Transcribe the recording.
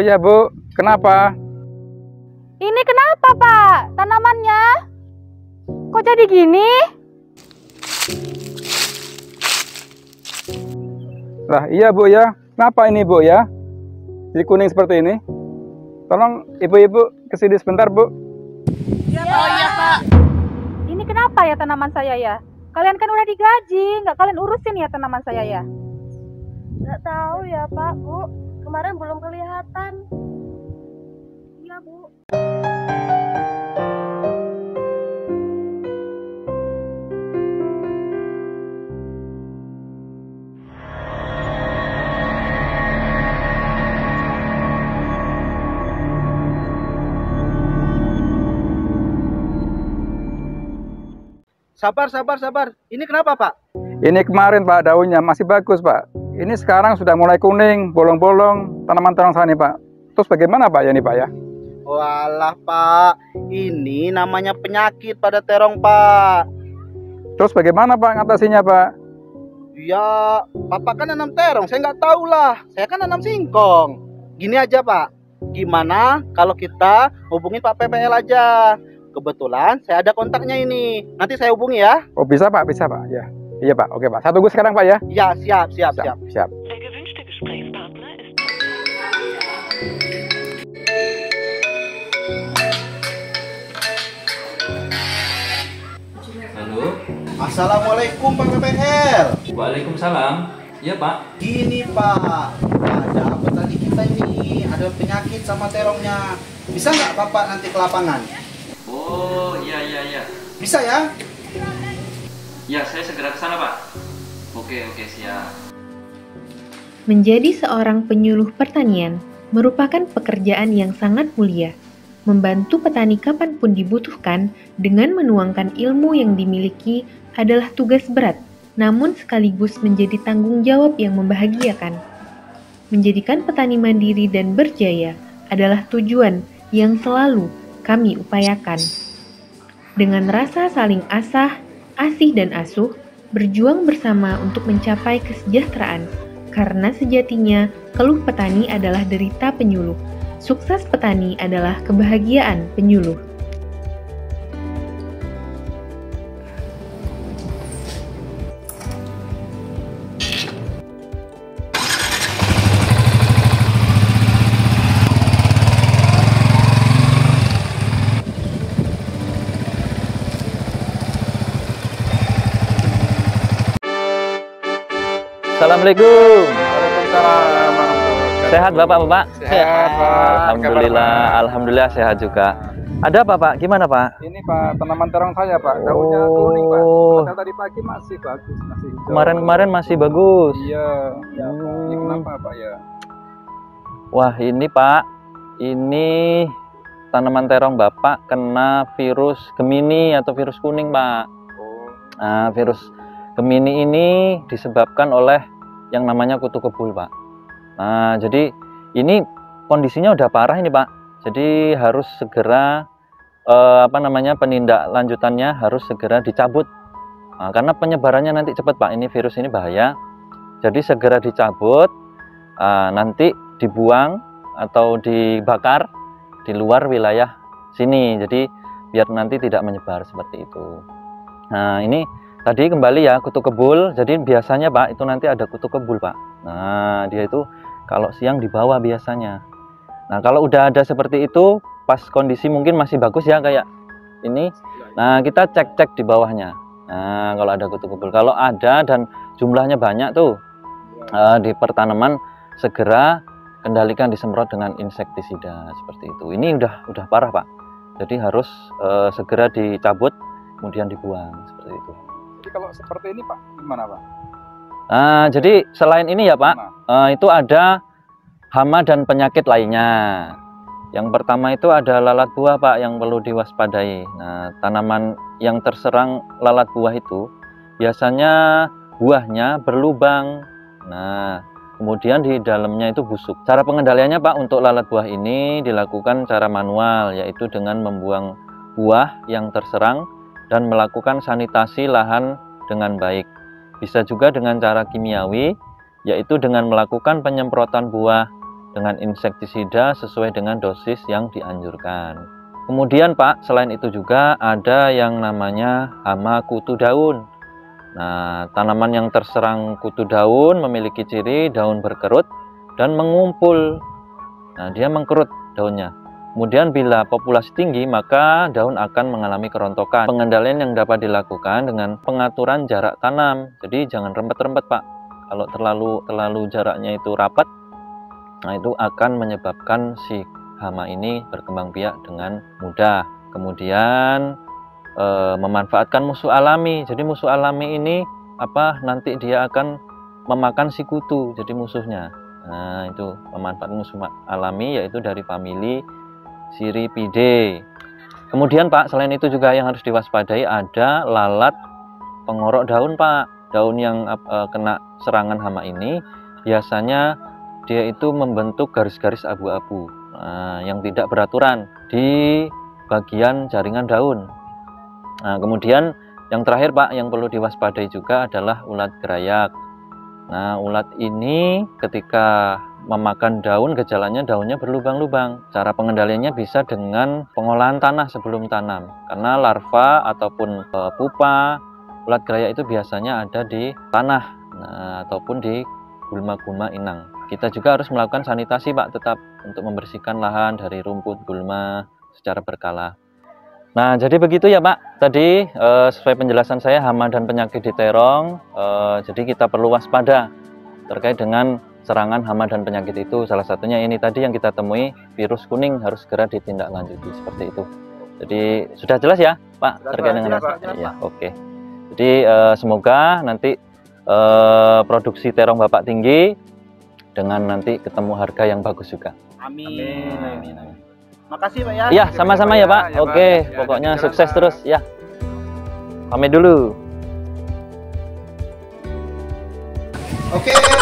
ya Bu, kenapa? Ini kenapa Pak? Tanamannya kok jadi gini? Lah iya Bu ya, kenapa ini Bu ya? Jadi kuning seperti ini. Tolong ibu-ibu kesini sebentar Bu. Iya Pak. Oh iya Pak. Ini kenapa ya tanaman saya ya? Kalian kan udah digaji, nggak kalian urusin ya tanaman saya ya? Nggak tahu ya Pak, Bu. Kemarin belum kelihatan. Iya Bu. Sabar. Ini kenapa, Pak? Ini kemarin Pak daunnya masih bagus Pak. Ini sekarang sudah mulai kuning, bolong-bolong tanaman terong saya nih Pak. Terus bagaimana Pak ya ini Pak ya? Walah, Pak. Ini namanya penyakit pada terong, Pak. Terus bagaimana Pak ngatasinya Pak? Ya, Bapak kan nanam terong, saya nggak tahu lah. Saya kan nanam singkong. Gini aja, Pak. Gimana kalau kita hubungin Pak PPL aja? Kebetulan saya ada kontaknya ini. Nanti saya hubungi ya. Oh bisa Pak, bisa Pak. Ya. Iya Pak, oke Pak. Saya tunggu sekarang Pak ya. Ya, siap. Siap. Der gewünschte Gesprächspartner ist... Halo. Assalamualaikum Pak PPL. Waalaikumsalam. Iya Pak. Gini Pak, ada petani kita ini ada penyakit sama terongnya. Bisa nggak Bapak nanti ke lapangan? Oh iya. Bisa ya? Ya saya segera ke sana Pak. Oke siap. Menjadi seorang penyuluh pertanian merupakan pekerjaan yang sangat mulia. Membantu petani kapanpun dibutuhkan dengan menuangkan ilmu yang dimiliki adalah tugas berat, namun sekaligus menjadi tanggung jawab yang membahagiakan. Menjadikan petani mandiri dan berjaya adalah tujuan yang selalu kami upayakan. Dengan rasa saling asah, asih dan asuh, berjuang bersama untuk mencapai kesejahteraan, karena sejatinya keluh petani adalah derita penyuluh. Sukses petani adalah kebahagiaan penyuluh. Assalamualaikum. Waalaikumsalam. Sehat Bapak? Sehat Pak. Alhamdulillah sehat juga. Ada apa Pak? Gimana Pak? Ini Pak tanaman terong saya Pak. Daunnya kuning Pak. Padahal tadi pagi masih bagus, masih hijau. Kemarin masih bagus. Iya. Ini kenapa Pak ya? Wah ini Pak, ini tanaman terong Bapak kena virus Gemini atau virus kuning Pak. Nah, virus Gemini ini disebabkan oleh yang namanya kutu kebul Pak. Nah jadi ini kondisinya udah parah ini Pak. Jadi harus segera penindak lanjutannya harus segera dicabut. Nah, karena penyebarannya nanti cepat Pak. Ini virus ini bahaya. Jadi segera dicabut, nanti dibuang atau dibakar di luar wilayah sini. Jadi biar nanti tidak menyebar seperti itu. Nah ini tadi kembali ya kutu kebul. Jadi biasanya Pak itu nanti ada kutu kebul Pak. Nah dia itu kalau siang di bawah biasanya. Nah kalau udah ada seperti itu pas kondisi mungkin masih bagus ya kayak ini. Nah kita cek di bawahnya. Nah kalau ada kutu kebul, kalau ada dan jumlahnya banyak tuh di pertanaman segera kendalikan disemprot dengan insektisida seperti itu. Ini udah parah Pak. Jadi harus segera dicabut kemudian dibuang seperti itu. Jadi kalau seperti ini Pak, gimana Pak? Nah, jadi selain ini ya Pak, itu ada hama dan penyakit lainnya. Yang pertama itu ada lalat buah Pak yang perlu diwaspadai. Nah, tanaman yang terserang lalat buah itu biasanya buahnya berlubang. Nah, kemudian di dalamnya itu busuk. Cara pengendaliannya Pak untuk lalat buah ini dilakukan secara manual, yaitu dengan membuang buah yang terserang dan melakukan sanitasi lahan dengan baik. Bisa juga dengan cara kimiawi, yaitu dengan melakukan penyemprotan buah dengan insektisida sesuai dengan dosis yang dianjurkan. Kemudian Pak, selain itu juga ada yang namanya hama kutu daun. Nah, tanaman yang terserang kutu daun memiliki ciri daun berkerut dan mengumpul. Nah, dia mengkerut daunnya. Kemudian bila populasi tinggi, maka daun akan mengalami kerontokan. Pengendalian yang dapat dilakukan dengan pengaturan jarak tanam. Jadi jangan rempet-rempet Pak. Kalau terlalu jaraknya itu rapat, nah itu akan menyebabkan si hama ini berkembang biak dengan mudah. Kemudian memanfaatkan musuh alami. Jadi musuh alami ini nanti dia akan memakan si kutu, jadi musuhnya. Nah, itu memanfaatkan musuh alami yaitu dari famili Siripidae. Kemudian Pak, selain itu juga yang harus diwaspadai ada lalat pengorok daun Pak. Daun yang kena serangan hama ini biasanya dia itu membentuk garis-garis abu-abu yang tidak beraturan di bagian jaringan daun. Nah, kemudian yang terakhir Pak, yang perlu diwaspadai juga adalah ulat gerayak. Nah, ulat ini ketika memakan daun, gejalanya daunnya berlubang-lubang. Cara pengendaliannya bisa dengan pengolahan tanah sebelum tanam. Karena larva ataupun pupa ulat gerayak itu biasanya ada di tanah, ataupun di gulma-gulma inang. Kita juga harus melakukan sanitasi Pak, tetap untuk membersihkan lahan dari rumput gulma secara berkala. Nah, jadi begitu ya Pak. Tadi sesuai penjelasan saya hama dan penyakit di terong. Jadi kita perlu waspada terkait dengan serangan hama dan penyakit itu. Salah satunya ini tadi yang kita temui, virus kuning, harus segera ditindaklanjuti seperti itu. Jadi sudah jelas ya Pak terkait dengan ya, oke. Jadi semoga nanti produksi terong Bapak tinggi dengan nanti ketemu harga yang bagus juga. Amin. Amin. Amin. Makasih Pak ya. Iya, sama-sama ya Pak. Oke, pokoknya sukses terus ya. Pamit dulu. Oke Pak.